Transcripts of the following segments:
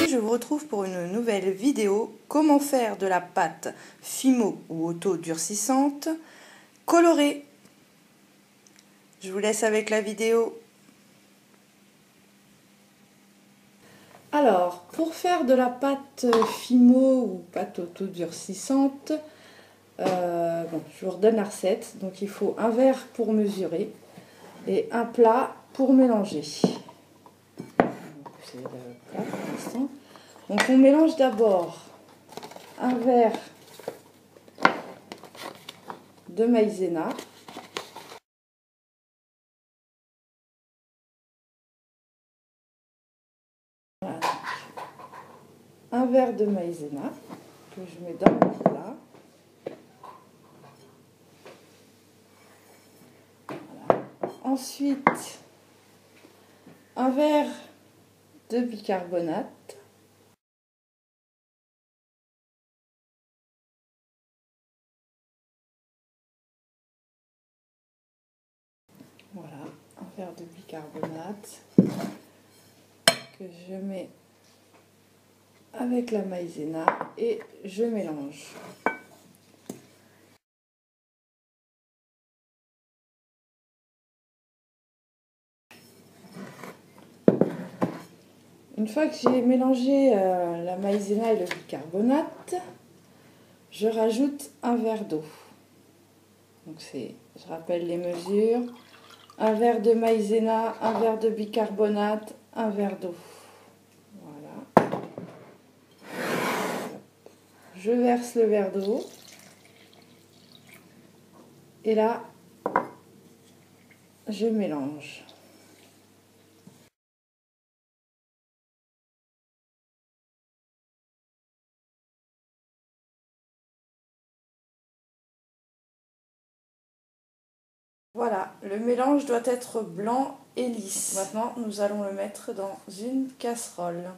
Aujourd'hui, je vous retrouve pour une nouvelle vidéo. Comment faire de la pâte Fimo ou auto-durcissante colorée. Je vous laisse avec la vidéo. Alors, pour faire de la pâte Fimo ou pâte auto-durcissante, je vous redonne la recette. Donc, il faut un verre pour mesurer et un plat pour mélanger. C'est le plat pour l'instant. Donc, on mélange d'abord un verre de maïzena. Voilà. Un verre de maïzena que je mets dans le plat. Voilà. Ensuite, un verre de bicarbonate. Voilà, un verre de bicarbonate que je mets avec la maïzena et je mélange. Une fois que j'ai mélangé la maïzena et le bicarbonate, je rajoute un verre d'eau. Donc je rappelle les mesures, un verre de maïzena, un verre de bicarbonate, un verre d'eau. Voilà. Je verse le verre d'eau et là, je mélange. Voilà, le mélange doit être blanc et lisse. Maintenant, nous allons le mettre dans une casserole.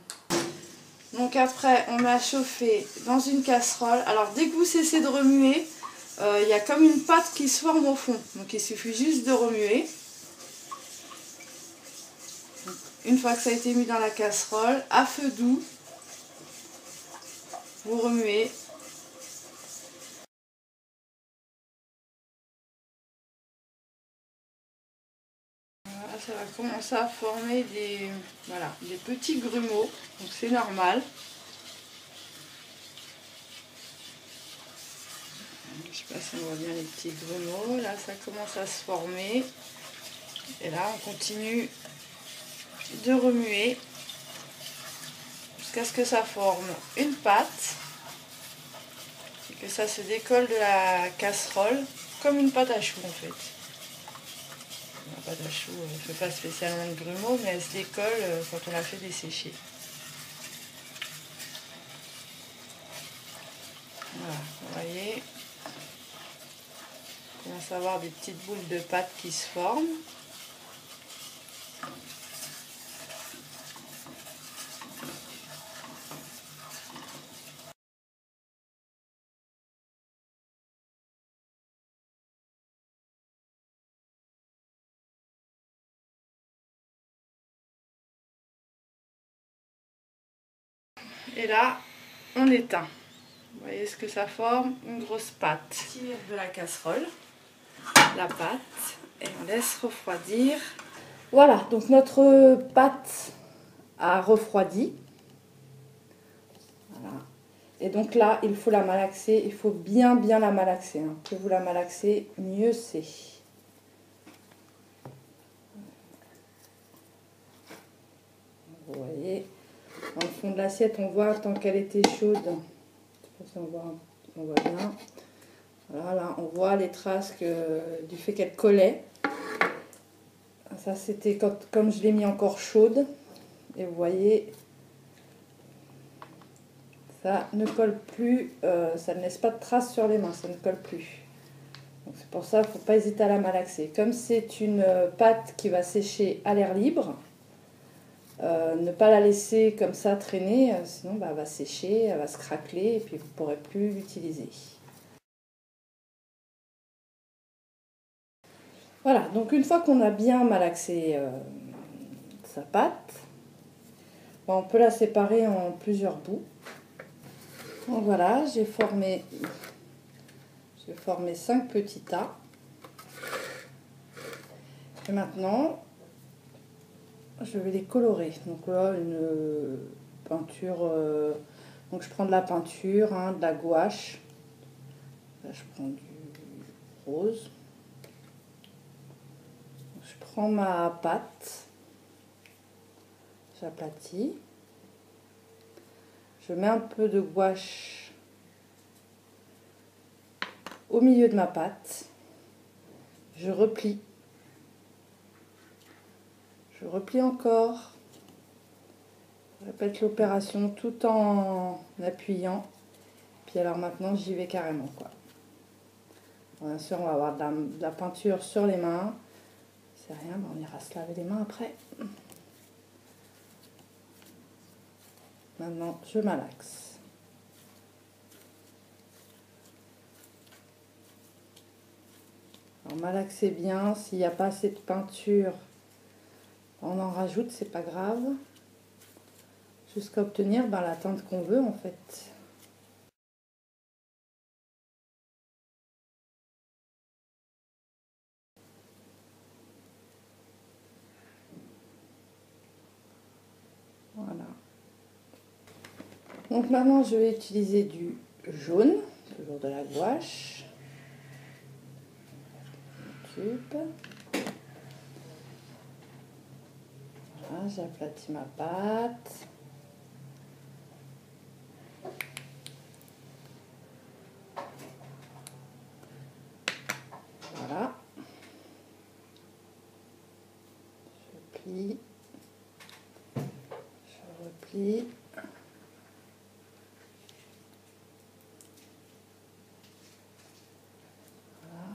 Donc après, on met à chauffer dans une casserole. Alors dès que vous cessez de remuer, il y a comme une pâte qui se forme au fond. Donc il suffit juste de remuer. Une fois que ça a été mis dans la casserole, à feu doux, vous remuez. Voilà, ça va commencer à former des petits grumeaux. Donc c'est normal. Je ne sais pas si on voit bien les petits grumeaux. Là, ça commence à se former. Et là, on continue de remuer jusqu'à ce que ça forme une pâte et que ça se décolle de la casserole comme une pâte à choux en fait. La pâte à choux ne fait pas spécialement de grumeaux, mais elle se décolle quand on la fait dessécher. Voilà, vous voyez, on commence à avoir des petites boules de pâte qui se forment. Et là, on éteint. Vous voyez ce que ça forme? Une grosse pâte. On tire de la casserole la pâte et on laisse refroidir. Voilà, donc notre pâte a refroidi. Voilà. Et donc là, il faut la malaxer. Il faut bien la malaxer. Hein. Plus vous la malaxez, mieux c'est. Vous voyez, dans le fond de l'assiette, on voit tant qu'elle était chaude. Je sais pas si on voit bien. Voilà, là, on voit les traces du fait qu'elle collait. Ça, c'était comme je l'ai mis encore chaude. Et vous voyez, ça ne colle plus. Ça ne laisse pas de traces sur les mains. Ça ne colle plus. Donc c'est pour ça qu'il ne faut pas hésiter à la malaxer. Comme c'est une pâte qui va sécher à l'air libre, ne pas la laisser comme ça traîner. Sinon, elle va sécher, elle va se craqueler et puis vous ne pourrez plus l'utiliser. Voilà, donc une fois qu'on a bien malaxé sa pâte, Bon, on peut la séparer en plusieurs bouts. Donc voilà, j'ai formé 5 petits tas. Et maintenant, je vais les colorer. Donc là, une peinture. Donc je prends de la peinture, hein, de la gouache. Là, je prends du rose. Je prends ma pâte. J'aplatis. Je mets un peu de gouache au milieu de ma pâte. Je replie. Je replie encore. Je répète l'opération tout en appuyant. Puis alors maintenant, j'y vais carrément, quoi. Bien sûr, on va avoir de la peinture sur les mains. C'est rien, mais on ira se laver les mains après. Maintenant, je malaxe. Alors, malaxez bien. S'il n'y a pas assez de peinture, on en rajoute, c'est pas grave. Jusqu'à obtenir la teinte qu'on veut, en fait. Voilà. Donc maintenant, je vais utiliser du jaune, toujours de la gouache. Voilà, j'aplatis ma pâte. Voilà. Je plie. Je replie. Voilà.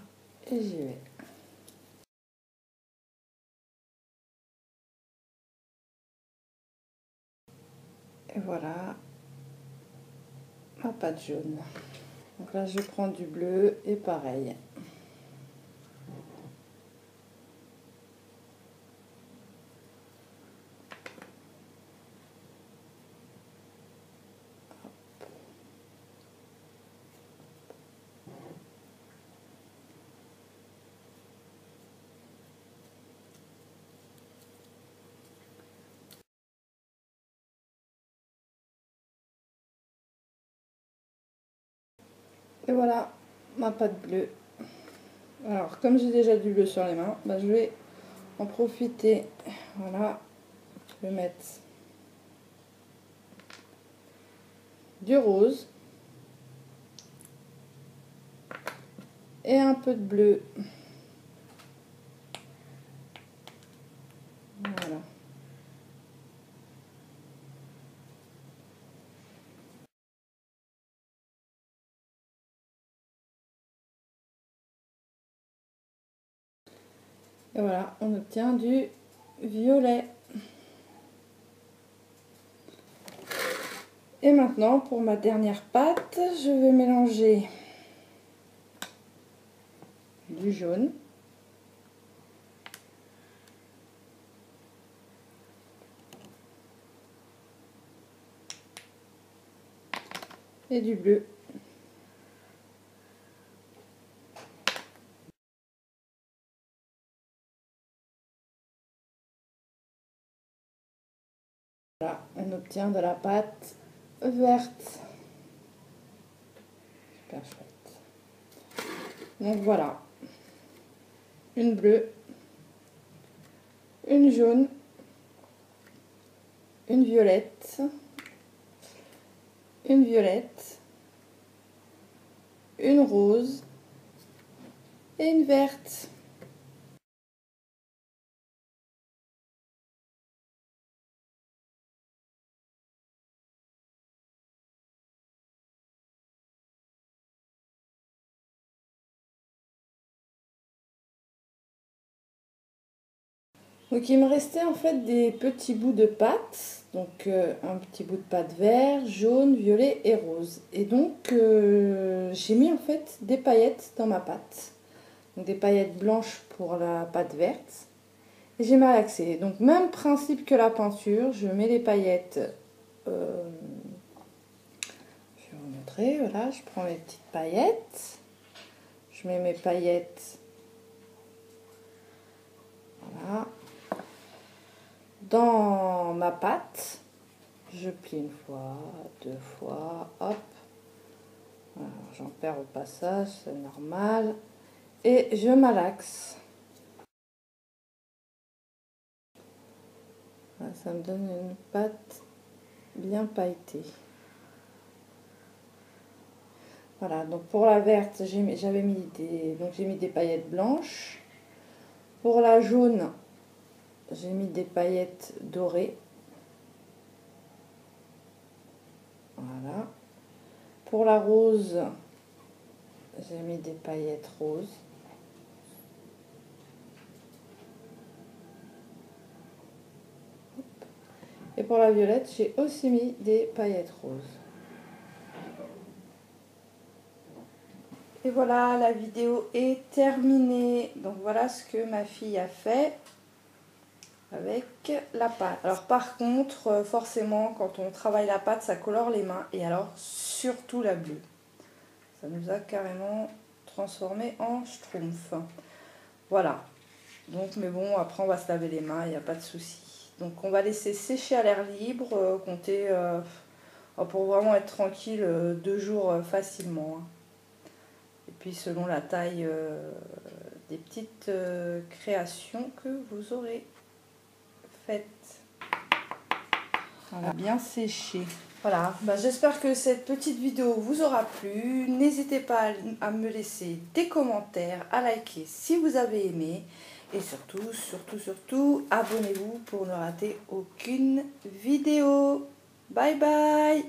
Et j'y vais. Et voilà ma pâte jaune. Donc là, je prends du bleu et pareil. Et voilà ma pâte bleue. Alors, comme j'ai déjà du bleu sur les mains, je vais en profiter. Voilà, je vais mettre du rose et un peu de bleu. Voilà. Et voilà, on obtient du violet. Et maintenant, pour ma dernière pâte, je vais mélanger du jaune, et du bleu. Voilà, on obtient de la pâte verte. Super chouette. Donc voilà, une bleue, une jaune, une violette, une violette, une rose et une verte. Donc il me restait en fait des petits bouts de pâte, donc un petit bout de pâte vert, jaune, violet et rose. Et donc j'ai mis en fait des paillettes dans ma pâte, donc des paillettes blanches pour la pâte verte et j'ai malaxé. Donc même principe que la peinture, je mets les paillettes. Je vais vous montrer, voilà, je prends mes petites paillettes. Je mets mes paillettes, voilà, dans ma pâte. Je plie une fois, deux fois, hop. Voilà, j'en perds au passage, c'est normal. Et je malaxe. Voilà, ça me donne une pâte bien pailletée. Voilà, donc pour la verte, j'avais mis des paillettes blanches. Pour la jaune, j'ai mis des paillettes dorées. Voilà. Pour la rose, j'ai mis des paillettes roses. Et pour la violette, j'ai aussi mis des paillettes roses. Et voilà, la vidéo est terminée. Donc voilà ce que ma fille a fait avec la pâte. Alors par contre, forcément, quand on travaille la pâte, ça colore les mains. Et alors, surtout la bleue. Ça nous a carrément transformé en schtroumpf. Voilà. Donc, mais bon, après on va se laver les mains, il n'y a pas de souci. Donc on va laisser sécher à l'air libre, compter pour vraiment être tranquille 2 jours facilement. Hein. Et puis selon la taille des petites créations que vous aurez faites. Voilà, bien séché. Voilà, j'espère que cette petite vidéo vous aura plu. N'hésitez pas à me laisser des commentaires, à liker si vous avez aimé. Et surtout, abonnez-vous pour ne rater aucune vidéo. Bye bye!